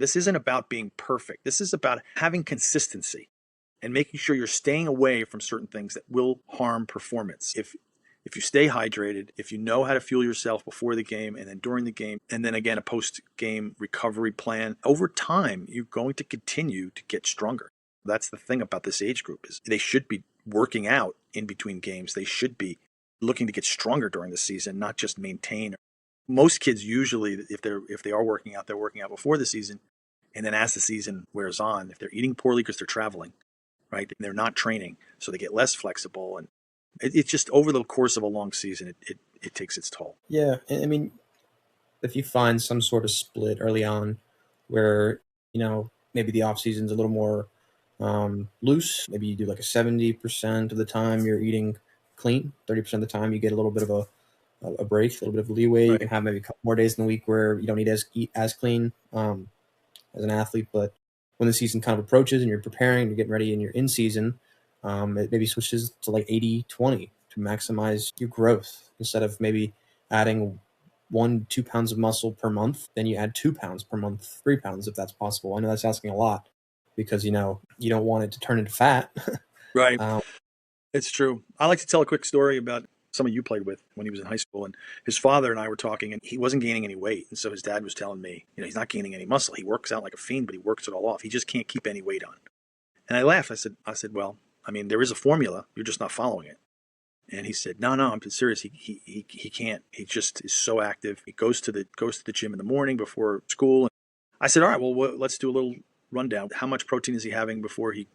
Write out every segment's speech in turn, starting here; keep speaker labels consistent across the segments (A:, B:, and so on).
A: This isn't about being perfect. This is about having consistency and making sure you're staying away from certain things that will harm performance. If you stay hydrated, if you know how to fuel yourself before the game and then during the game, and then again a post-game recovery plan, over time you're going to continue to get stronger. That's the thing about this age group, is they should be working out in between games. They should be looking to get stronger during the season, not just maintain. Most kids usually, if they are working out, they're working out before the season, and then as the season wears on, if they're eating poorly because they're traveling, right, and they're not training, so they get less flexible, and it's just over the course of a long season, it takes its toll.
B: Yeah, I mean, if you find some sort of split early on where, maybe the off season's a little more loose, maybe you do like a 70% of the time you're eating clean, 30% of the time you get a little bit of a break, a little bit of leeway. Right. You can have maybe a couple more days in the week where you don't eat as clean as an athlete. But when the season kind of approaches and you're preparing, you're getting ready and you're in season, it maybe switches to like 80-20 to maximize your growth. Instead of maybe adding 1-2 pounds of muscle per month, then you add 2 pounds per month, 3 pounds if that's possible. I know that's asking a lot because, you don't want it to turn into fat.
A: Right. It's true. I like to tell a quick story about someone you played with when he was in high school, and his father and I were talking, and he wasn't gaining any weight. And so his dad was telling me, he's not gaining any muscle. He works out like a fiend, but he works it all off. He just can't keep any weight on. And I laughed. I said, well, I mean, there is a formula. You're just not following it. And he said, no, I'm serious. He can't. He just is so active. He goes to the gym in the morning before school. I said, all right, well, let's do a little rundown. How much protein is he having before he,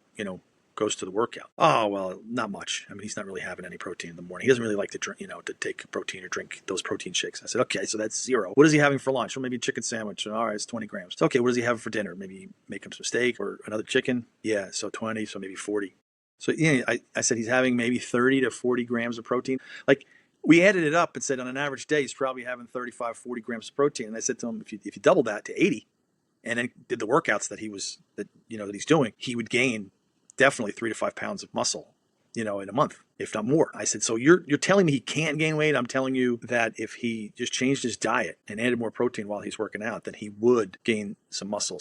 A: goes to the workout? Oh, well, not much. I mean, he's not really having any protein in the morning. He doesn't really like to drink, to take protein or drink those protein shakes. I said, okay, so that's 0. What is he having for lunch? Well, maybe a chicken sandwich. All right, it's 20 grams. So, okay, what does he have for dinner? Maybe make him some steak or another chicken. Yeah, so 20, so maybe 40. So I said he's having maybe 30 to 40 grams of protein. Like, we added it up and said on an average day he's probably having 35, 40 grams of protein. And I said to him, if you double that to 80, and then did the workouts that he's doing, he would gain definitely 3 to 5 pounds of muscle, in a month, if not more. I said, so you're telling me he can't gain weight? I'm telling you that if he just changed his diet and added more protein while he's working out, then he would gain some muscle.